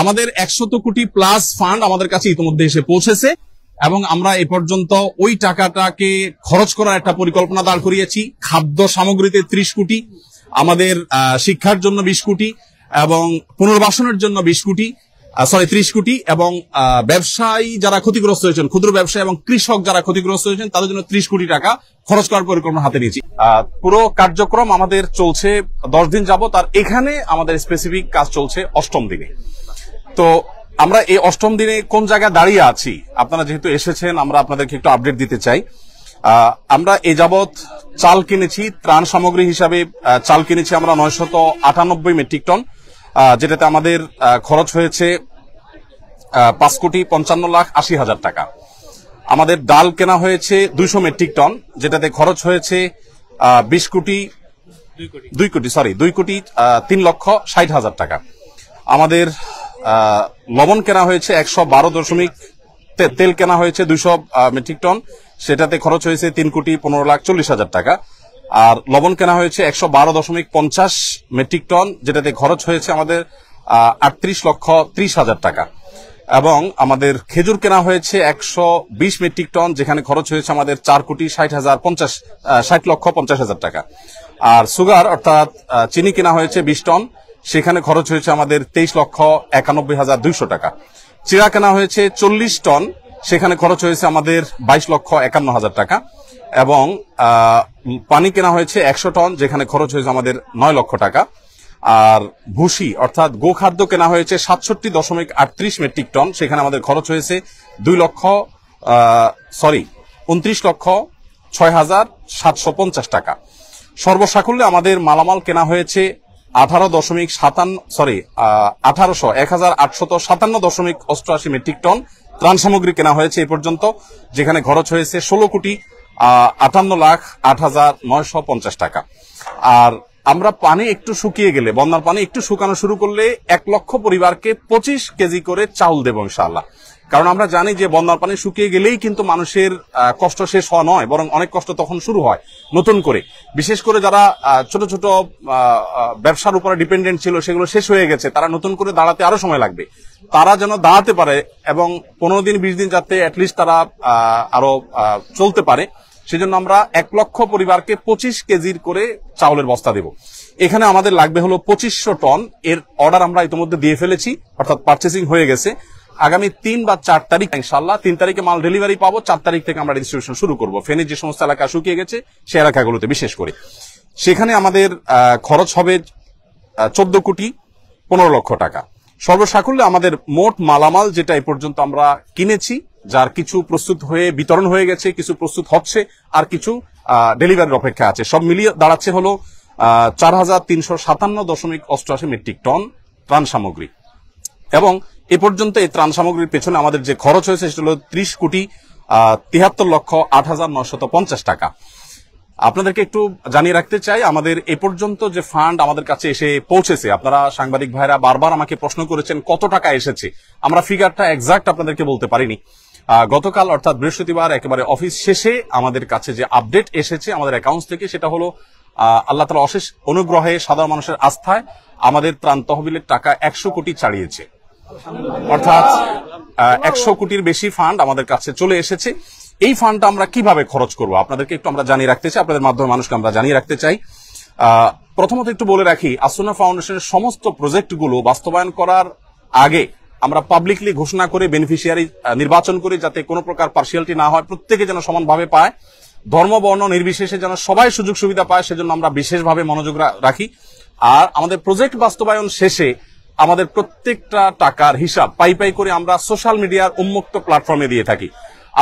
আমাদের 100 কোটি plus fund আমাদের কাছে ইতিমধ্যে এসে পৌঁছেছে এবং আমরা এ পর্যন্ত ওই টাকাটাকে খরচ করার একটা পরিকল্পনা দাঁড় করিয়েছি। খাদ্য সামগ্রীতে 30 কোটি, আমাদের শিক্ষার জন্য 20 কোটি এবং পুনর্বাসনের জন্য 30 কোটি এবং ব্যবসায়ী যারা ক্ষতিগ্রস্ত হয়েছেন, ক্ষুদ্র ব্যবসায়ী এবং কৃষক যারা ক্ষতিগ্রস্ত হয়েছেন তাদের জন্য 30 কোটি টাকা খরচ করার পরিকল্পনা হাতে নিয়েছি। পুরো কার্যক্রম আমাদের চলছে 10 দিন যাবত, আর এখানে আমাদের স্পেসিফিক কাজ চলছে 8ম দিনে। তো আমরা এই 8ম দিনে কোন জায়গায় দাঁড়িয়ে আছি, আপনারা যেহেতু এসেছেন আমরা আপনাদেরকে একটু আপডেট দিতে চাই। আমরা এ যাবৎ চাল কিনেছি, ত্রাণ সামগ্রী হিসাবে চাল কিনেছি আমরা 998 মেট্রিক টন, যেটাতে আমাদের খরচ হয়েছে 5,55,80,000 টাকা। আমাদের ডাল কেনা হয়েছে 200 মেট্রিক টন, যেটাতে খরচ হয়েছে 2,03,60,000 টাকা। আমাদের লবণ কেনা হয়েছে 112 তেল কেনা হয়েছে 200 মেট্রিক টন, সেটাতে খরচ হয়েছে 3,15,40,000 টাকা। আর লবণ কেনা হয়েছে 112.50 মেট্রিক টন, যেটাতে খরচ হয়েছে আমাদের 38,30,000 টাকা। এবং আমাদের খেজুর কেনা হয়েছে 120 মেট্রিক টন, যেখানে খরচ হয়েছে আমাদের 4,60,50,000 টাকা। আর সুগার অর্থাৎ চিনি কেনা হয়েছে 20 টন, সেখানে খরচ হয়েছে আমাদের 23,91,200 টাকা। চিড়া কেনা হয়েছে 40 টন, সেখানে খরচ হয়েছে আমাদের 22,51,000 টাকা। এবং পানি কেনা হয়েছে 100 টন, যেখানে খরচ হয়েছে আমাদের 9 লক্ষ টাকা। আর ভুসি অর্থাৎ গোখাদ্য কেনা হয়েছে 67.38 মেট্রিক টন, সেখানে আমাদের খরচ হয়েছে 29,06,750 টাকা। সর্বসাকুল্যে আমাদের মালামাল কেনা হয়েছে 1,857 মেট্রিক টন। ত্রাণ সামগ্রী কেনা হয়েছে এ পর্যন্ত, যেখানে খরচ হয়েছে 16,58,08,950 টাকা। আর আমরা পানি একটু শুকিয়ে গেলে, বন্যার পানি একটু শুকানো শুরু করলে 1 লক্ষ পরিবারকে 25 কেজি করে চাউল দেব ইনশাআল্লাহ। কারণ আমরা জানি যে বন্যার পানি শুকিয়ে গেলেই কিন্তু মানুষের কষ্ট শেষ হওয়া নয়, বরং অনেক কষ্ট তখন শুরু হয় নতুন করে। বিশেষ করে যারা ছোট ছোট ব্যবসার উপরে ডিপেন্ডেন্ট ছিল, সেগুলো শেষ হয়ে গেছে, তারা নতুন করে দাঁড়াতে আরো সময় লাগবে। তারা যেন দাঁড়াতে পারে এবং 15 দিন 20 দিন যাতে অ্যাটলিস্ট তারা আরো চলতে পারে, সেজন্য আমরা 1 লক্ষ পরিবারকে 25 কেজির করে চাউলের বস্তা দেব। এখানে আমাদের লাগবে হলো 2500 টন। এর অর্ডার আমরা ইতিমধ্যে দিয়ে ফেলেছি, অর্থাৎ পারচেসিং হয়ে গেছে। আগামী 3 বা 4 তারিখ ইনশাআল্লাহ, 3 তারিখে মাল ডেলিভারি পাবো, 4 তারিখ থেকে আমরা ডিস্ট্রিবিউশন শুরু করব। ফেনীর যে সমস্ত এলাকা শুকিয়ে গেছে সেই এলাকাগুলোতে বিশেষ করে। সেখানে আমাদের খরচ হবে 14,15,00,000 টাকা। সর্বসাকুল্যে আমাদের মোট মালামাল যেটা এই পর্যন্ত আমরা কিনেছি, যার কিছু প্রস্তুত হয়ে বিতরণ হয়ে গেছে, কিছু প্রস্তুত হচ্ছে, আর কিছু ডেলিভারির অপেক্ষা আছে, সব মিলিয়ে দাঁড়াচ্ছে হলো 4,357.88 মেট্রিক টন ত্রাণ সামগ্রী। এবং এ পর্যন্ত এই ত্রাণ সামগ্রীর পেছনে আমাদের যে খরচ হয়েছে সেটা হলো 30,73,08,950 টাকা। আপনাদেরকে একটু জানিয়ে রাখতে চাই, আমাদের এ পর্যন্ত যে ফান্ড আমাদের কাছে এসে পৌঁছেছে, আপনারা সাংবাদিক ভাইরা বারবার আমাকে প্রশ্ন করেছেন কত টাকা এসেছে। আমরা ফিগারটা এক্সাক্ট আপনাদেরকে বলতে পারিনি। গতকাল অর্থাৎ বৃহস্পতিবার একেবারে অফিস শেষে আমাদের কাছে যে আপডেট এসেছে আমাদের অ্যাকাউন্টস থেকে, সেটা হলো আল্লাহ তাআলার অশেষ অনুগ্রহে, সাধারণ মানুষের আস্থায় আমাদের ত্রাণ তহবিলের টাকা 100 কোটি ছাড়িয়েছে। অর্থাৎ 100 কোটির বেশি ফান্ড আমাদের কাছে চলে এসেছে। এই ফান্ডটা আমরা কিভাবে খরচ করব আপনাদেরকে একটু আমরা জানিয়ে রাখতে চাই, আপনাদের মাধ্যমে মানুষকে আমরা জানিয়ে রাখতে চাই। প্রথমত একটু বলে রাখি, আসুন্নাহ ফাউন্ডেশনের সমস্ত প্রজেক্টগুলো বাস্তবায়ন করার আগে আমরা পাবলিকলি ঘোষণা করে বেনিফিশিয়ারি নির্বাচন করি, যাতে কোনো প্রকার পার্সিয়ালিটি না হয়, প্রত্যেকে যেন সমানভাবে পায়, ধর্ম বর্ণ নির্বিশেষে যেন সবাই সুযোগ সুবিধা পায়, সেজন্য আমরা বিশেষভাবে মনোযোগ রাখি। আর আমাদের প্রজেক্ট বাস্তবায়ন শেষে আমাদের প্রত্যেকটা টাকার হিসাব পাই পাই করে আমরা সোশ্যাল মিডিয়ার উন্মুক্ত প্ল্যাটফর্মে দিয়ে থাকি।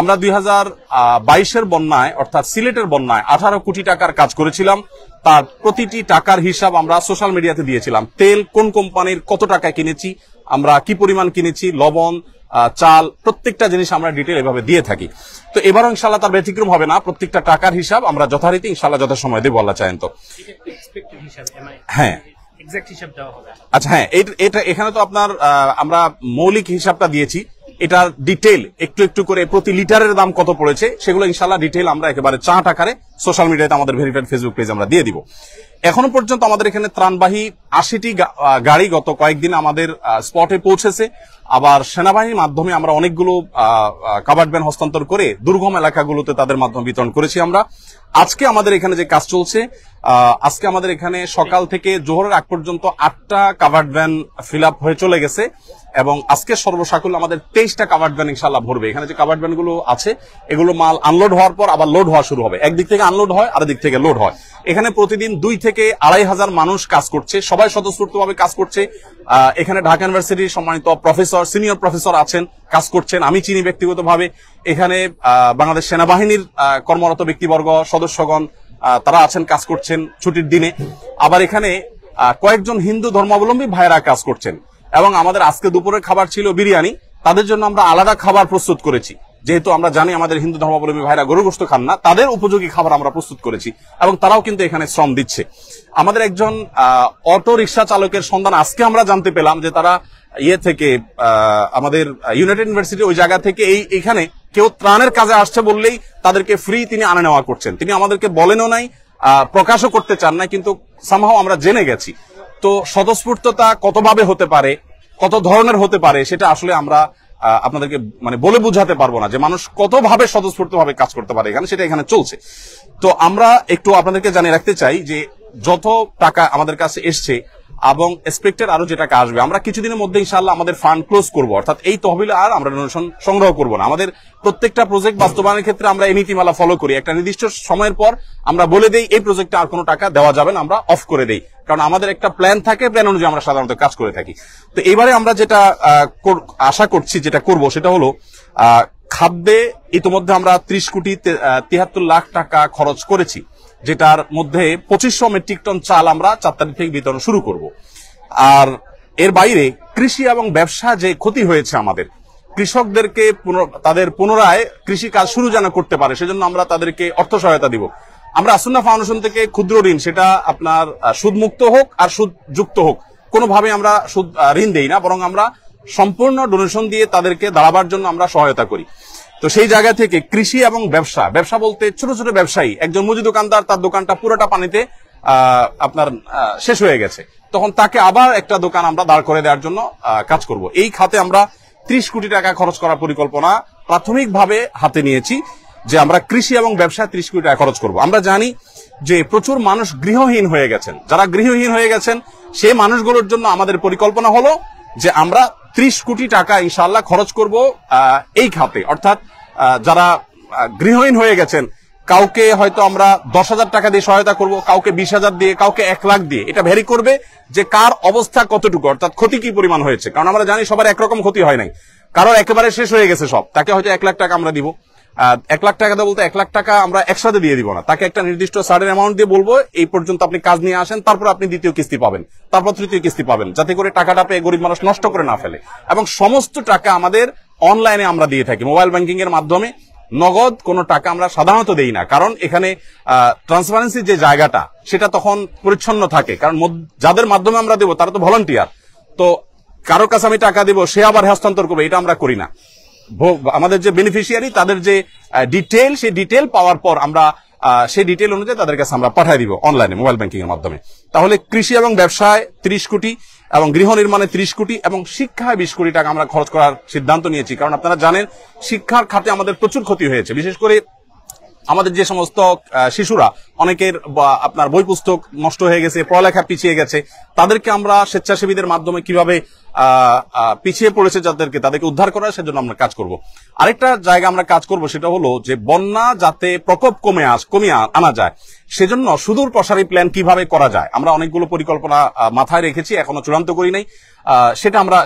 আমরা 2022-এর বন্যায় অর্থাৎ সিলেটের বন্যায় 18 কোটি টাকার কাজ করেছিলাম, তার প্রতিটি টাকার হিসাব আমরা সোশ্যাল মিডিয়াতে দিয়েছিলাম। তেল কোন কোম্পানির কত টাকায় কিনেছি, আমরা কি পরিমাণ কিনেছি, লবণ, চাল, প্রত্যেকটা জিনিস আমরা ডিটেল এভাবে দিয়ে থাকি। তো এবারও ইনশাআল্লাহ তার ব্যতিক্রম হবে না, প্রত্যেকটা টাকার হিসাব আমরা যথারীতি ইনশাআল্লাহ যথাসময়ে দেবো আল্লাহ চাহেন তো। হ্যাঁ, আচ্ছা, হ্যাঁ, এটা এখানে তো আপনার আমরা মৌলিক হিসাবটা দিয়েছি, এটার ডিটেল একটু একটু করে প্রতি লিটারের দাম কত পড়েছে সেগুলো ইনশাআল্লাহ ডিটেল আমরা একেবারে চার্ট আকারে সোশ্যাল মিডিয়াতে আমাদের ভেরিফাইড ফেসবুক পেজ আমরা দিয়ে দিব। এখনো পর্যন্ত আমাদের এখানে ত্রাণবাহী 80টি গাড়ি গত কয়েকদিন আমাদের স্পটে পৌঁছেছে। আবার সেনাবাহিনীর মাধ্যমে আমরা অনেকগুলো কাভার্ড ভ্যান হস্তান্তর করে দুর্গম এলাকাগুলোতে তাদের মাধ্যমে বিতরণ করেছি আমরা। আজকে আমাদের এখানে যে কাজ চলছে, আজকে আমাদের এখানে সকাল থেকে জোহরের আগ পর্যন্ত 8টা কাভার্ড ভ্যান ফিল আপ হয়ে চলে গেছে এবং আজকে সর্বসাকুল্য আমাদের 23টা কাভার্ড ভ্যান ইনশাআল্লাহ ভরবে। এখানে যে কাভার্ড ভ্যান গুলো আছে এগুলো মাল আনলোড হওয়ার পর আবার লোড হওয়া শুরু হবে। একদিক থেকে আনলোড হয় আর দিক থেকে লোড হয়। এখানে প্রতিদিন 2 থেকে 2,500 মানুষ কাজ করছে, সবাই স্বতঃস্ফূর্তভাবে কাজ করছে। এখানে ঢাকা ইউনিভার্সিটির সম্মানিত প্রফেসর, সিনিয়র প্রফেসর আছেন, কাজ করছেন, আমি চিনি ব্যক্তিগতভাবে। এখানে বাংলাদেশ সেনাবাহিনীর কর্মরত ব্যক্তিবর্গ, সদস্যগণ তারা আছেন, কাজ করছেন ছুটির দিনে। আবার এখানে কয়েকজন হিন্দু ধর্মাবলম্বী ভাইয়েরা কাজ করছেন এবং আমাদের আজকে দুপুরের খাবার ছিল বিরিয়ানি। তাদের জন্য আমরা আলাদা খাবার প্রস্তুত করেছি, যেহেতু আমরা জানি আমাদের হিন্দু ধর্মাবলম্বী ভাইরা গরু গোশত খান না, তাদের উপযোগী খাবার আমরা প্রস্তুত করেছি এবং তারাও কিন্তু এখানে শ্রম দিচ্ছে। আমাদের একজন অটো রিক্সা চালকের সন্ধান আজকে আমরা জানতে পেলাম যে তারা থেকে আমাদের ইউনাইটেড ইউনিভার্সিটি ওই জায়গা থেকে এখানে কেউ ত্রাণের কাজে আসছে বললেই তাদেরকে ফ্রি তিনি আনা নেওয়া করছেন। তিনি আমাদেরকে বলেনও নাই, প্রকাশও করতে চান না, কিন্তু সামহাও আমরা জেনে গেছি। তো স্বতঃস্ফূর্ততা কতভাবে হতে পারে, কত ধরনের হতে পারে, সেটা আসলে আমরা আপনাদেরকে মানে বলে বুঝাতে পারবো না যে মানুষ কতভাবে স্বতঃস্ফূর্তভাবে কাজ করতে পারে এখানে, সেটা এখানে চলছে। তো আমরা একটু আপনাদেরকে জানিয়ে রাখতে চাই যে যত টাকা আমাদের কাছে এসছে এবং এক্সপেক্টেড আরো যে টাকা আসবে, আমরা কিছুদিনের মধ্যে ইনশাআল্লাহ আমাদের ফান্ড ক্লোজ করবো, অর্থাৎ এই তহবিলে আর আমরা ডোনেশন সংগ্রহ করবো না। আমাদের প্রত্যেকটা প্রজেক্ট বাস্তবায়নের ক্ষেত্রে আমরা এই নীতিমালা ফলো করি। একটা নির্দিষ্ট সময়ের পর আমরা বলে দেই এই প্রজেক্টে আর কোনো টাকা দেওয়া যাবে না, আমরা অফ করে দেই, কারণ আমাদের একটা প্ল্যান থাকে, প্ল্যান অনুযায়ী আমরা সাধারণত কাজ করে থাকি। তো এবারে আমরা যেটা আশা করছি, যেটা করব, সেটা হলো খাদ্যে ইতিমধ্যে আমরা 30 কোটি 73 লাখ টাকা খরচ করেছি, যেটার মধ্যে 2500 মেট্রিক টন চাল আমরা 4 তারিখ থেকে বিতরণ শুরু করব। আর এর বাইরে কৃষি এবং ব্যবসা যে ক্ষতি হয়েছে আমাদের, কৃষকদেরকে তাদের পুনরায় কৃষি কাজ শুরু যেন করতে পারে, সেজন্য আমরা তাদেরকে অর্থ সহায়তা দিব। আমরা আসুন্নাহ ফাউন্ডেশন থেকে ক্ষুদ্র ঋণ, সেটা আপনার সুদমুক্ত হোক আর সুদযুক্ত হোক, কোনোভাবে আমরা সুদ ঋণ দেই না, বরং আমরা সম্পূর্ণ ডোনেশন দিয়ে তাদেরকে দাঁড়াবার জন্য আমরা সহায়তা করি। তো সেই জায়গা থেকে কৃষি এবং ব্যবসা, ব্যবসা বলতে ছোট ছোট ব্যবসায়ী, একজন মুদি দোকানদার, তার দোকানটা পুরোটা পানিতে আপনার শেষ হয়ে গেছে, তখন তাকে আবার একটা দোকান আমরা দাঁড় করে দেওয়ার জন্য কাজ করব। এই খাতে আমরা 30 কোটি টাকা খরচ করার পরিকল্পনা প্রাথমিকভাবে হাতে নিয়েছি, যে আমরা কৃষি এবং ব্যবসায় 30 কোটি টাকা খরচ করব। আমরা জানি যে প্রচুর মানুষ গৃহহীন হয়ে গেছেন, যারা গৃহহীন হয়ে গেছেন সেই মানুষগুলোর জন্য আমাদের পরিকল্পনা হলো যে আমরা 30 কোটি টাকা ইনশাআল্লাহ খরচ করব এই খাতে। অর্থাৎ যারা গৃহহীন হয়ে গেছেন, কাউকে হয়তো আমরা 10,000 টাকা দিয়ে সহায়তা করব, কাউকে 20,000 দিয়ে, কাউকে 1 লাখ দিয়ে। এটা ভ্যারি করবে যে কার অবস্থা কতটুকু, অর্থাৎ ক্ষতি কি পরিমাণ হয়েছে। কারণ আমরা জানি সবার একরকম ক্ষতি হয় নাই, কারোর একেবারে শেষ হয়ে গেছে সব, তাকে হয়তো 1 লাখ টাকা আমরা দিব। 1 লাখ টাকা বলতে 1 লাখ টাকা আমরা একসাথে দিয়ে দিব না, তাকে একটা নির্দিষ্ট সার্টেন অ্যামাউন্ট দিয়ে বলবো এই পর্যন্ত আপনি কাজ নিয়ে আসেন, তারপর আপনি দ্বিতীয় কিস্তি পাবেন, তারপর তৃতীয় কিস্তি পাবেন, যাতে করে টাকাটা পেয়ে গরিব মানুষ নষ্ট করে না ফেলে। এবং সমস্ত টাকা আমাদের অনলাইনে আমরা দিয়ে থাকি, মোবাইল ব্যাংকিং এর মাধ্যমে। নগদ কোনো টাকা আমরা সাধারণত দেই না, কারণ এখানে ট্রান্সপারেন্সির যে জায়গাটা সেটা তখন পরিচ্ছন্ন থাকে, কারণ যাদের মাধ্যমে আমরা দেবো তারা তো ভলান্টিয়ার। তো কারোর কাছে আমি টাকা দেবো, সে আবার হস্তান্তর করবে, এটা আমরা করি না। আমাদের যে বেনিফিশিয়ারি, তাদের যে ডিটেল, সেই ডিটেল পাওয়ার পর আমরা সেই ডিটেল অনুযায়ী তাদের কাছে আমরা পাঠিয়ে দিব অনলাইনে, মোবাইল ব্যাংকিং এর মাধ্যমে। তাহলে কৃষি এবং ব্যবসায় 30 কোটি এবং গৃহ নির্মাণে 30 কোটি এবং শিক্ষায় 20 কোটি টাকা আমরা খরচ করার সিদ্ধান্ত নিয়েছি। কারণ আপনারা জানেন শিক্ষার খাতে আমাদের প্রচুর ক্ষতি হয়েছে, বিশেষ করে আমাদের যে সমস্ত শিশুরা, অনেকের আপনার বই পুস্তক নষ্ট হয়ে গেছে, পড়ালেখা পিছিয়ে গেছে, তাদেরকে আমরা স্বেচ্ছাসেবীদের মাধ্যমে কিভাবে পিছিয়ে পড়েছে তাদেরকে উদ্ধার করার, সেজন্য আমরা কাজ করব। আরেকটা জায়গা আমরা কাজ করব, সেটা হলো যে বন্যা যাতে প্রকোপ কমিয়ে আনা যায়, সেজন্য সুদূর প্রসারী প্ল্যান কিভাবে করা যায়, আমরা অনেকগুলো পরিকল্পনা মাথায় রেখেছি, এখনো চূড়ান্ত করি নাই।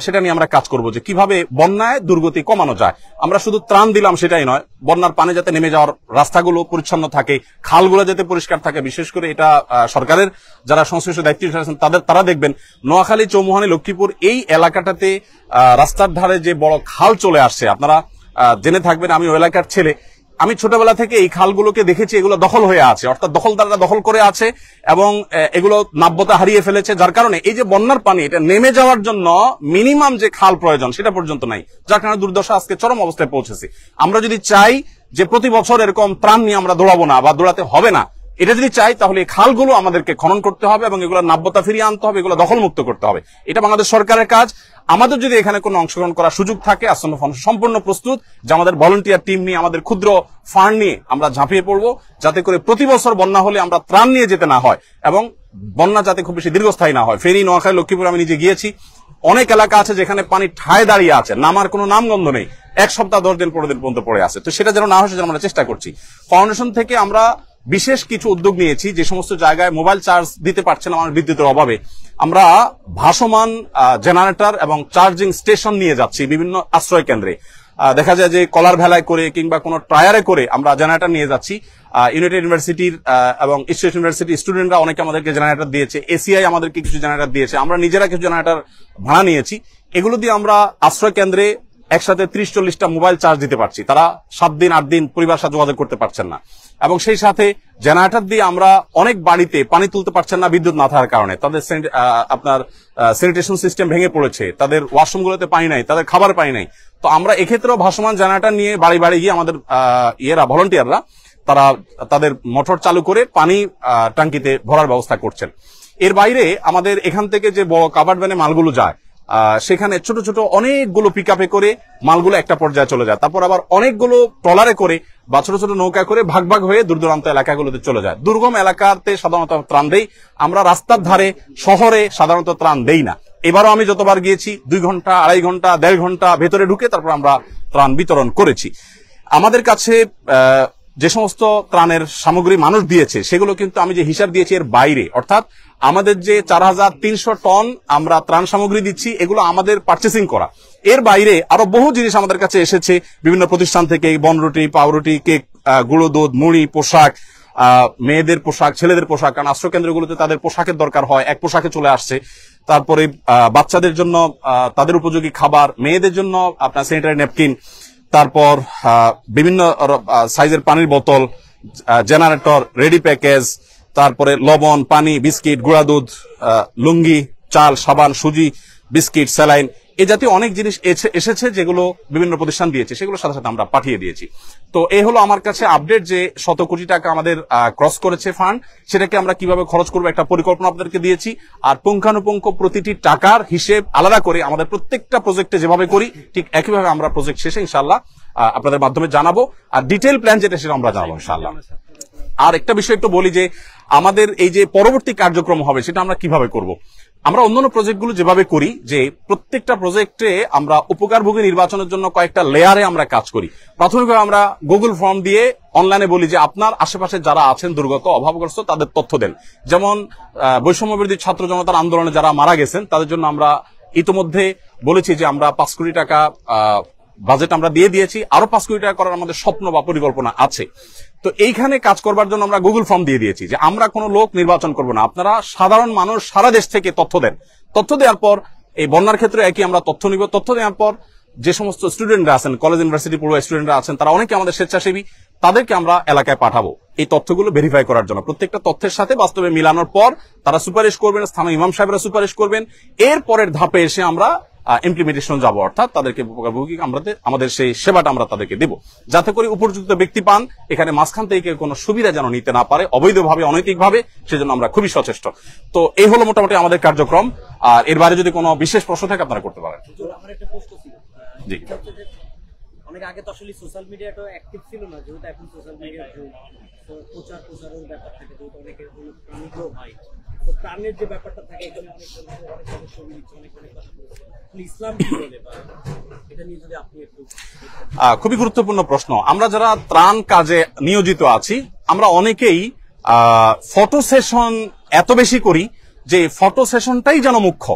সেটা নিয়ে আমরা কাজ করব যে কিভাবে বন্যায় দুর্গতি কমানো যায়। আমরা শুধু ত্রাণ দিলাম সেটাই নয়, বন্যার পানি যাতে নেমে যাওয়ার রাস্তাগুলো পরিচ্ছন্ন থাকে, খালগুলো যাতে পরিষ্কার থাকে। বিশেষ করে এটা সরকারের যারা সংশ্লিষ্ট দায়িত্ব আছেন তারা দেখবেন, নোয়াখালী, চৌমুহানী, লক্ষ্মীপুর এই এলাকাটাতে রাস্তার ধারে যে বড় খাল চলে আসছে, আপনারা জেনে থাকবেন, আমি ওই এলাকার ছেলে, আমি ছোটবেলা থেকে এই খালগুলোকে দেখেছি, এগুলো দখল হয়ে আছে, অর্থাৎ দখলদাররা দখল করে আছে এবং এগুলো নাব্যতা হারিয়ে ফেলেছে, যার কারণে এই যে বন্যার পানি এটা নেমে যাওয়ার জন্য মিনিমাম যে খাল প্রয়োজন সেটা পর্যন্ত নাই, যার কারণে দুর্দশা আজকে চরম অবস্থায় পৌঁছেছে। আমরা যদি চাই যে প্রতি বছর এরকম ত্রাণ নিয়ে আমরা দৌড়াবো না বা দৌড়াতে হবে না, এটা যদি চাই তাহলে এই খালগুলো আমাদেরকে খনন করতে হবে এবং এগুলো নাব্যতা ফিরিয়ে আনতে হবে, এগুলো দখলমুক্ত করতে হবে। এটা বাংলাদেশ সরকারের কাজ। আমাদের যদি এখানে কোনো অংশগ্রহণ করার সুযোগ থাকে, আসন্ন ফাউন্ডেশন সম্পূর্ণ প্রস্তুত যে আমাদের ভলান্টিয়ার টিম নিয়ে, আমাদের ক্ষুদ্র ফান্ড নিয়ে আমরা ঝাঁপিয়ে পড়বো, যাতে করে প্রতি বছর বন্যা হলে আমরা ত্রাণ নিয়ে যেতে না হয় এবং বন্যা যাতে খুব বেশি দীর্ঘস্থায়ী না হয়। ফেনী, নোয়াখালী, লক্ষ্মীপুর আমি নিজে গিয়েছি, অনেক এলাকা আছে যেখানে পানি ঠায় দাঁড়িয়ে আছে, নামার কোনো নামগন্ধ নেই, 1 সপ্তাহ 10 দিন 15 দিন পর্যন্ত পড়ে আছে। তো সেটা যেন না হয় সেজন্য আমরা চেষ্টা করছি। ফাউন্ডেশন থেকে আমরা বিশেষ কিছু উদ্যোগ নিয়েছি। যে সমস্ত জায়গায় মোবাইল চার্জ দিতে পারছে না আমার বিদ্যুতের অভাবে, আমরা ভাসমান জেনারেটর এবং চার্জিং স্টেশন নিয়ে যাচ্ছি বিভিন্ন আশ্রয় কেন্দ্রে। দেখা যায় যে কলার ভেলায় করে কিংবা কোনো টায়ারে করে আমরা জেনারেটর নিয়ে যাচ্ছি। ইউনাইটেড ইউনিভার্সিটির এবং ইস্ট ইউনিভার্সিটির স্টুডেন্টরা অনেকে আমাদেরকে জেনারেটর দিয়েছে, এসিআই আমাদেরকে কিছু জেনারেটর দিয়েছে, আমরা নিজেরা কিছু জেনারেটর ভাড়া নিয়েছি। এগুলো দিয়ে আমরা আশ্রয় কেন্দ্রে একসাথে 30-40টা মোবাইল চার্জ দিতে পারছি। তারা 7 দিন 8 দিন পরিবার সাথে যোগাযোগ করতে পারছেন না, এবং সেই সাথে জেনারেটর দিয়ে আমরা অনেক বাড়িতে পানি তুলতে পারছেন না বিদ্যুৎ না থাকার কারণে। তাদের আপনার স্যানিটেশন সিস্টেম ভেঙে পড়েছে, তাদের ওয়াশরুমগুলোতে পানি নাই, তাদের খাবার পানি নাই। তো আমরা এক্ষেত্রেও ভাসমান জেনারেটর নিয়ে বাড়ি বাড়ি গিয়ে আমাদের ভলান্টিয়াররা তারা তাদের মোটর চালু করে পানি ট্যাঙ্কিতে ভরার ব্যবস্থা করছেন। এর বাইরে আমাদের এখান থেকে যে বড় কাভার্ড ভ্যানে মালগুলো যায়, সেখানে ছোট ছোট অনেকগুলো পিকআপে করে মালগুলো একটা পর্যায়ে চলে যায়, তারপর আবার অনেকগুলো ট্রলারে করে বা ছোট ছোট নৌকা করে ভাগ ভাগ হয়ে দূর দূরান্ত এলাকাগুলোতে চলে যায়। দুর্গম এলাকাতে সাধারণত ত্রাণ দেই আমরা, রাস্তার ধারে শহরে সাধারণত ত্রাণ দেই না। এবারও আমি যতবার গিয়েছি 2 ঘন্টা, 2.5 ঘন্টা, 1.5 ঘন্টা ভেতরে ঢুকে তারপর আমরা ত্রাণ বিতরণ করেছি। আমাদের কাছে যে সমস্ত ত্রাণের সামগ্রী মানুষ দিয়েছে সেগুলো কিন্তু আমি যে হিসাব দিয়েছি এর বাইরে, অর্থাৎ আমাদের যে 4300 টন আমরা ত্রাণ সামগ্রী দিচ্ছি এগুলো আমাদের পারচেসিং করা। এর বাইরে আরো বহু জিনিস আমাদের কাছে এসেছে বিভিন্ন প্রতিষ্ঠান থেকে, বনরুটি, পাউরুটি, কেক, গুঁড়ো দুধ, মুড়ি, পোশাক, মেয়েদের পোশাক, ছেলেদের পোশাক, কারণ আশ্রয় কেন্দ্রগুলোতে তাদের পোশাকের দরকার হয়, এক পোশাকে চলে আসছে। তারপরে বাচ্চাদের জন্য তাদের উপযোগী খাবার, মেয়েদের জন্য আপনার স্যানিটারি ন্যাপকিন, তারপর বিভিন্ন সাইজের পানির বোতল, জেনারেটর, রেডি প্যাকেজ, তারপরে লবণ, পানি, বিস্কিট, গুঁড়া দুধ, লুঙ্গি, চাল, সাবান, সুজি, বিস্কিট, স্যালাইন, এই জাতীয় অনেক জিনিস এসেছে যেগুলো বিভিন্ন প্রতিষ্ঠান দিয়েছে, সেগুলোর সাথে সাথে আমরা পাঠিয়ে দিয়েছি। তো এই হলো আমার কাছে আপডেট যে 100 কোটি টাকা আমাদের ক্রস করেছে ফান্ড, সেটাকে আমরা কিভাবে খরচ করবো একটা পরিকল্পনা আপনাদেরকে দিয়েছি। আর পুঙ্খানুপুঙ্খ প্রতিটি টাকার হিসেব আলাদা করে আমাদের প্রত্যেকটা প্রজেক্টে যেভাবে করি ঠিক একইভাবে আমরা প্রজেক্ট শেষে ইনশাআল্লাহ আপনাদের মাধ্যমে জানাবো। আর ডিটেইল প্ল্যান যেটা সেটা আমরা জানাবো ইনশাআল্লাহ। আর একটা বিষয় একটু বলি যে আমাদের এই যে পরবর্তী কার্যক্রম হবে সেটা আমরা কিভাবে করব। আমরা অন্যান্য প্রজেক্টগুলো যেভাবে করি যে প্রত্যেকটা প্রজেক্টে আমরা উপকারভোগী নির্বাচনের জন্য কয়েকটা লেয়ারে আমরা কাজ করি। প্রাথমিকভাবে আমরা গুগল ফর্ম দিয়ে অনলাইনে বলি যে আপনার আশেপাশে যারা আছেন দুর্গত, অভাবগ্রস্ত, তাদের তথ্য দেন। যেমন বৈষম্যবিরোধী ছাত্র জনতার আন্দোলনে যারা মারা গেছেন তাদের জন্য আমরা ইতিমধ্যে বলেছি যে আমরা 5 কোটি টাকা বাজেট আমরা দিয়ে দিয়েছি, আরো 5 কোটি টাকা করার আমাদের স্বপ্ন বা পরিকল্পনা আছে। তো এইখানে কাজ করবার জন্য আমরা গুগল ফর্ম দিয়ে দিয়েছি যে আমরা কোনো লোক নির্বাচন করব না, আপনারা সাধারণ মানুষ সারা দেশ থেকে তথ্য দেন। তথ্য দেওয়ার পর এই বন্যার ক্ষেত্রে একই আমরা তথ্য নিব। তথ্য দেওয়ার পর যে সমস্ত স্টুডেন্টরা আছেন, কলেজ ইউনিভার্সিটি পড়ুয়া স্টুডেন্টরা আছেন, তারা অনেকে আমাদের স্বেচ্ছাসেবী, তাদেরকে আমরা এলাকায় পাঠাবো এই তথ্যগুলো ভেরিফাই করার জন্য। প্রত্যেকটা তথ্যের সাথে বাস্তবে মিলানোর পর তারা সুপারিশ করবেন, স্থানীয় ইমাম সাহেবরা সুপারিশ করবেন। এর পরের ধাপে এসে আমরা ইমপ্লিমেন্টেশন যাবো, অর্থাৎ তাদেরকে উপকারভোগী আমাদের সেই সেবাটা আমরা তাদেরকে দেব, যাতে করে উপযুক্ত ব্যক্তি পান। এখানে মাঝখান থেকে কোনো সুবিধা যেন নিতে না পারে অবৈধভাবে, অনৈতিকভাবে, সেজন্য আমরা খুবই সচেষ্ট। তো এই হলো মোটামুটি আমাদের কার্যক্রম। আর এর বাইরে যদি কোনো বিশেষ প্রশ্ন থাকে আপনারা করতে পারেন। জি, অনেক আগে তো আসলে সোশ্যাল মিডিয়াটা অ্যাক্টিভ ছিল না, যেহেতু এখন সোশ্যাল মিডিয়া প্রচারের ব্যাপার থাকে, যেহেতু অনেকের প্রাণিত হয়, তো প্রাণের যে ব্যাপারটা থাকে এখানে অনেক সদস্য মিলছে, অনেক কথা বলছে, ইসলাম কি বলে বা এটা নিয়ে যদি আপনি একটু। খুবই গুরুত্বপূর্ণ প্রশ্ন। আমরা যারা ত্রাণ কাজে নিয়োজিত আছি আমরা অনেকেই ফটো সেশন এত বেশি করি যে ফটো সেশনটাই যেন মুখ্য।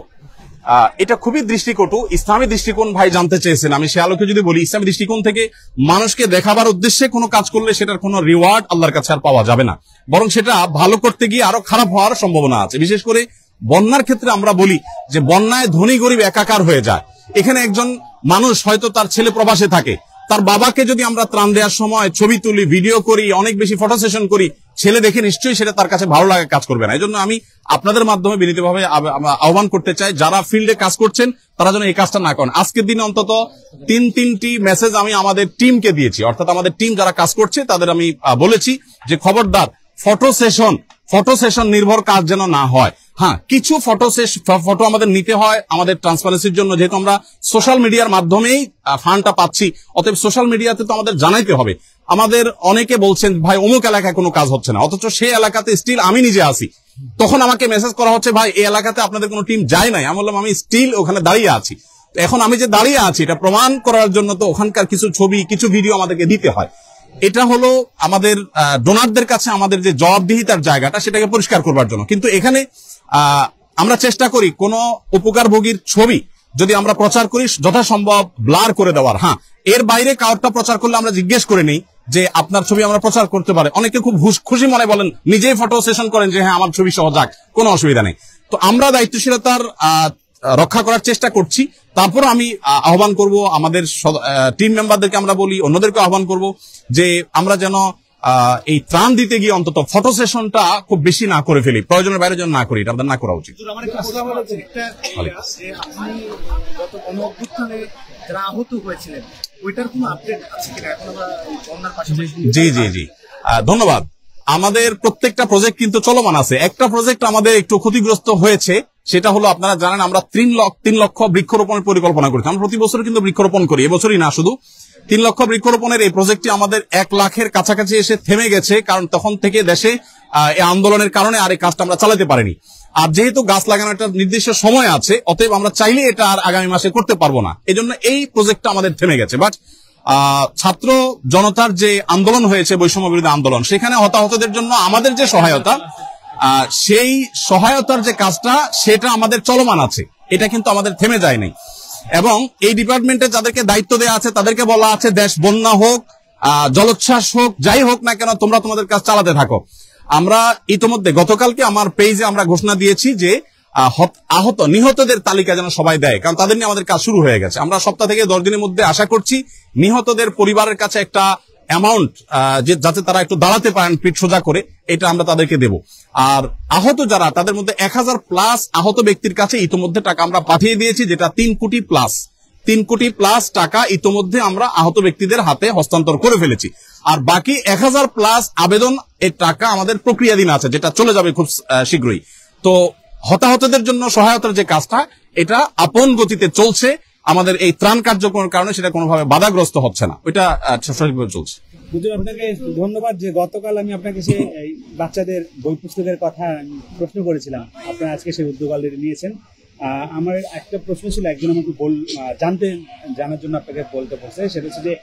এটা খুবই দৃষ্টিকটু। ইসলামী দৃষ্টিকোণ ভাই জানতে চেয়েছেন, আমি সে আলোকে যদি বলি, ইসলামী দৃষ্টিকোণ থেকে মানুষকে দেখাবার উদ্দেশ্যে কোনো কাজ করলে সেটার কোনো রিওয়ার্ড আল্লাহর কাছে আর পাওয়া যাবে না, বরং সেটা ভালো করতে গিয়ে আরো খারাপ হওয়ার সম্ভাবনা আছে। বিশেষ করে বন্যার ক্ষেত্রে আমরা বলি যে বন্যায় ধনী গরিব একাকার হয়ে যায়। এখানে একজন মানুষ হয়তো তার ছেলে প্রবাসে থাকে, তার বাবাকে যদি আমরা ত্রাণ দেওয়ার সময় ছবি তুলি, ভিডিও করি, অনেক বেশি ফটো সেশন করি, ছেলে দেখে নিশ্চয়ই সেটা তার কাছে ভালো লাগে কাজ করবে না। এই জন্য আমি আপনাদের মাধ্যমে বিনীতভাবে আহ্বান করতে চাই, যারা ফিল্ডে কাজ করছেন তারা যেন এই কাজটা না করেন। আজকের দিনে অন্তত তিনটি মেসেজ আমি আমাদের টিমকে দিয়েছি, অর্থাৎ আমাদের টিম যারা কাজ করছে তাদের আমি বলেছি যে খবরদার ফটো সেশন নির্ভর কাজ যেন না হয়। হ্যাঁ, কিছু ফটো আমাদের নিতে হয় আমাদের ট্রান্সপারেন্সির জন্য, যেহেতু আমরা সোশ্যাল মিডিয়ার মাধ্যমেই ফান্ডটা পাচ্ছি, অতএব সোশ্যাল মিডিয়াতে তো আমাদের জানাইতে হবে। আমাদের অনেকে বলছেন ভাই অমুক এলাকায় কোনো কাজ হচ্ছে না, অথচ সেই এলাকাতে স্টিল আমি নিজে আসি, তখন আমাকে মেসেজ করা হচ্ছে ভাই এই এলাকাতে আপনাদের কোনো টিম যায় নাই। আমি বললাম আমি স্টিল ওখানে দাঁড়িয়ে আছি। এখন আমি যে দাঁড়িয়ে আছি এটা প্রমাণ করার জন্য তো ওখানকার কিছু ছবি কিছু ভিডিও আমাদেরকে দিতে হয়। এটা হলো আমাদের ডোনারদের কাছে আমাদের যে জবাবদিহিতার জায়গাটা, সেটাকে পরিষ্কার করবার জন্য। কিন্তু এখানে আমরা চেষ্টা করি কোন উপকারভোগীর ছবি যদি আমরা প্রচার করি যথাসম্ভব ব্লার করে দেওয়ার। হ্যাঁ, এর বাইরে কাউরটা প্রচার করলে আমরা জিজ্ঞেস করে নিই যে আপনার ছবি আমরা প্রচার করতে পারে। অনেকে খুব খুশি মনে বলেন, নিজেই ফটো সেশন করেন যে হ্যাঁ আমার ছবি সহ যাক, কোনো অসুবিধা নেই। তো আমরা দায়িত্বশীলতার রক্ষা করার চেষ্টা করছি। তারপর আমি আহ্বান করব আমাদের টিম মেম্বারদেরকে, আমরা বলি অন্যদেরকে আহ্বান করব যে আমরা যেন এই ত্রাণ দিতে গিয়ে অন্তত ফটো সেশনটা খুব বেশি না করে ফেলি, প্রয়োজনের বাইরে যেন না করি, এটা আমাদের না করা উচিত। আমার একটা প্রশ্ন হলো যে আপনি গত গণঅভ্যুত্থানে যারা আহত হয়েছিলেন ওইটার কোনো আপডেট আছে কিনা এখন আমরা বন্যার পাশাপাশি? জি ধন্যবাদ। আমাদের প্রত্যেকটা প্রজেক্ট কিন্তু চলমান আছে। একটা প্রজেক্ট আমাদের একটু ক্ষতিগ্রস্ত হয়েছে, সেটা হলো আপনারা জানেন আমরা 3 লক্ষ বৃক্ষরোপণের পরিকল্পনা করেছি। আমরা প্রতি বছর কিন্তু বৃক্ষরোপণ করি, এবছরই না শুধু। 3 লক্ষ বৃক্ষরোপণের এই প্রজেক্টটি আমাদের 1 লাখের কাছাকাছি এসে থেমে গেছে, কারণ তখন থেকে দেশে এই আন্দোলনের কারণে আর এই কাজটা আমরা চালাতে পারিনি। আর যেহেতু গাছ লাগানোর একটা নির্দিষ্ট সময় আছে, অতএব আমরা চাইলে এটা আর আগামী মাসে করতে পারবো না, এজন্য এই প্রজেক্টটা আমাদের থেমে গেছে। বাট ছাত্র জনতার যে আন্দোলন হয়েছে, বৈষম্য বিরোধী আন্দোলন, সেখানে হতাহতদের জন্য আমাদের যে সহায়তা, সেই সহায়তার যে কাজটা সেটা আমাদের চলমান আছে, এটা কিন্তু আমাদের থেমে যায় নাই। এবং এই ডিপার্টমেন্টে যাদেরকে দায়িত্ব দেওয়া আছে তাদেরকে বলা আছে দেশ বন্যা হোক, জলোচ্ছ্বাস হোক, যাই হোক না কেন তোমরা তোমাদের কাজ চালাতে থাকো। আমরা ইতোমধ্যে গতকালকে আমার পেজে আমরা ঘোষণা দিয়েছি যে নিহতদের তালিকা যেন সবাই দেয়, কারণ তাদের নিয়ে আমাদের কাজ শুরু হয়ে গেছে। আমরা সপ্তাহ থেকে 10 দিনের মধ্যে আশা করছি নিহতদের পরিবারের কাছে একটা অ্যামাউন্ট যাতে তারা একটু দাঁড়াতে পারেন পিঠ সোজা করে, এটা আমরা তাদেরকে দেব। আর আহত যারা, তাদের মধ্যে 1000+ আহত ব্যক্তির কাছে ইতোমধ্যে টাকা আমরা পাঠিয়ে দিয়েছি, যেটা 3 কোটি প্লাস টাকা ইতোমধ্যে আমরা আহত ব্যক্তিদের হাতে হস্তান্তর করে ফেলেছি। আর বাকি 1000+ আবেদন এর টাকা আমাদের প্রক্রিয়াধীন আছে, যেটা চলে যাবে খুব শীঘ্রই। তো হতাহতদের জন্য সহায়তার যে কাজটা, এটা আপন গতিতে চলছে। আমাদের এই ত্রাণ কার্যক্রমের কারণে সেটা কোনোভাবে বাধাগ্রস্ত হচ্ছে না, ওইটা সঠিকভাবে চলছে। হুজুর, আপনাকে ধন্যবাদ যে গতকাল আমি আপনাকে সেই বাচ্চাদের বই পুস্তকের কথা প্রশ্ন করেছিলাম, আপনারা আজকে সেই উদ্যোগ অলরেডি নিয়েছেন। আমার একটা প্রশ্ন ছিল, একজন আমাকে জানার জন্য আপনাকে বলতে বলছে, সেটা হচ্ছে যে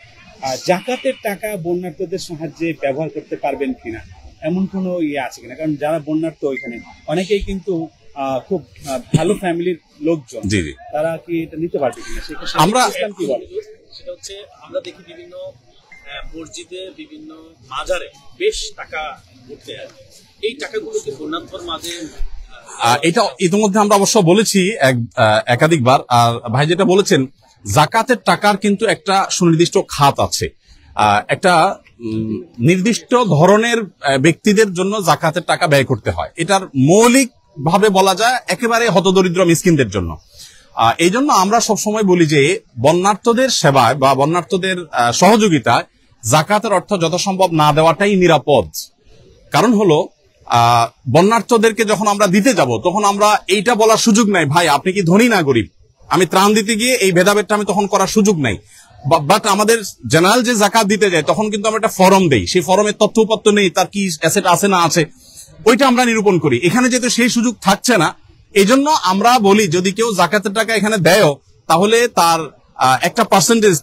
জাকাতের টাকা বন্যার্তদের সাহায্যে ব্যবহার করতে পারবেন কিনা, এমন কোনো আছে কিনা? কারণ যারা বন্যার্ত ওইখানে অনেকেই কিন্তু খুব ভালো ফ্যামিলির লোকজন, তারা কি এটা নিতে পারবে কিনা? আমরা কি বলে সেটা হচ্ছে আমরা দেখি বিভিন্ন মসজিদে বিভিন্ন মাজারে বেশ টাকা উঠতে আসে, এই টাকাগুলোকে বন্যার্তর মাঝে এটা ইতিমধ্যে আমরা অবশ্য বলেছি একাধিকবার। আর ভাই যেটা বলেছেন, জাকাতের টাকার কিন্তু একটা সুনির্দিষ্ট খাত আছে, একটা নির্দিষ্ট ধরনের ব্যক্তিদের জন্য জাকাতের টাকা ব্যয় করতে হয়। এটার মৌলিক ভাবে বলা যায় একেবারে হতদরিদ্র মিসকিনদের জন্য। এই জন্য আমরা সবসময় বলি যে বন্যার্তদের সেবায় বা বন্যার্তদের সহযোগিতায় জাকাতের অর্থ যথাসম্ভব না দেওয়াটাই নিরাপদ। কারণ হলো বন্যার্তদেরকে যখন আমরা দিতে যাব, তখন আমরা এইটা বলার সুযোগ নাই ভাই আপনি কি ধনী না গরিব, আমি ত্রাণ দিতে গিয়ে এই ভেদাভেদটা আমি তখন করার সুযোগ নাই। বাট আমাদের জেনারেল যে জাকাত দিতে যায়, তখন কিন্তু আমরা একটা ফর্ম দেই, সেই ফর্মের তথ্য উপাত্ত নেই, তার কি অ্যাসেট আছে না আছে, ওইটা আমরা নিরূপণ করি। এখানে যেহেতু সেই সুযোগ থাকছে না, এই জন্য আমরা বলি যদি কেউ জাকাতের টাকা এখানে দেয়, তাহলে তার একটা পার্সেন্টেজ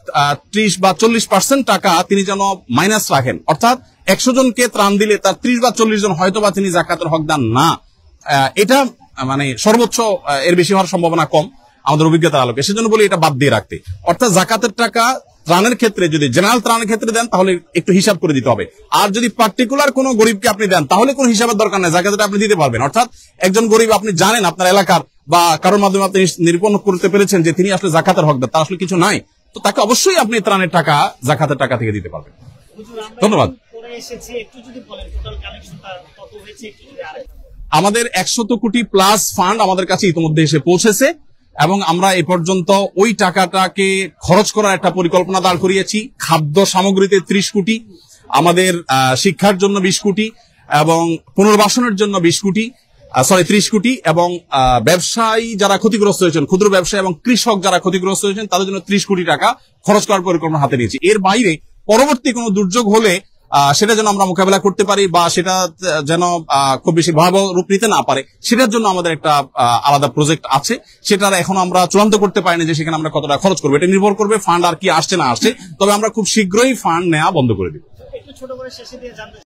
30 বা 40% টাকা তিনি যেন মাইনাস রাখেন। অর্থাৎ 100 জনকে ত্রাণ দিলে তার 30 বা 40 জন হয়তো বা তিনি জাকাতের হকদার না। এটা মানে সর্বোচ্চ এর বেশি হওয়ার সম্ভাবনা কম আমাদের অভিজ্ঞতার আলোকে, সেজন্য বলি এটা বাদ দিয়ে রাখতে। অর্থাৎ জাকাতের টাকা ত্রাণের ক্ষেত্রে যদি জেনারেল ত্রাণের ক্ষেত্রে দেন তাহলে একটু হিসাব করে দিতে হবে। আর যদি পার্টিকুলার কোনো গরিবকে আপনি দেন তাহলে কোনো হিসাবের দরকার নেই, জাকাতটা আপনি দিতে পারবেন। অর্থাৎ একজন গরিব আপনি জানেন আপনার এলাকার বা কারোর মাধ্যমে আপনি নিরূপণ করতে পেরেছেন যে তিনি আসলে জাকাতের হকদার, তার আসলে কিছু নাই, তো তাকে অবশ্যই আপনি ত্রাণের টাকা জাকাতের টাকা থেকে দিতে পারবেন। ধন্যবাদ। করে এসেছে, একটু যদি বলেন টোটাল কালেকশনটা কত হয়েছে, একটু যদি আরেকটা বলেন। আমাদের 100 কোটি প্লাস ফান্ড আমাদের কাছে ইতিমধ্যে এসে পৌঁছেছে এবং আমরা এ পর্যন্ত ওই টাকাটাকে খরচ করার একটা পরিকল্পনা দাঁড় করিয়েছি। খাদ্য সামগ্রীতে 30 কোটি, আমাদের শিক্ষার জন্য 20 কোটি এবং পুনর্বাসনের জন্য 30 কোটি এবং ব্যবসায়ী যারা ক্ষতিগ্রস্ত হয়েছেন, ক্ষুদ্র ব্যবসায়ী এবং কৃষক যারা ক্ষতিগ্রস্ত হয়েছেন তাদের জন্য 30 কোটি টাকা খরচ করার পরিকল্পনা হাতে নিয়েছি। এর বাইরে পরবর্তী কোনো দুর্যোগ হলে সেটা যেন আমরা মোকাবেলা করতে পারি বা সেটা যেন খুব বেশি ভয়াবহ রূপ নিতে না পারে, সেটার জন্য আমাদের একটা আলাদা প্রজেক্ট আছে। সেটার এখন আমরা চূড়ান্ত করতে পারিনি যে সেখানে আমরা কতটা খরচ করবো। এটা নির্ভর করবে ফান্ড আর কি আসছে না আসছে। তবে আমরা খুব শীঘ্রই ফান্ড নেওয়া বন্ধ করে দিব। একটু ছোট করে শেষে দিয়ে জানতে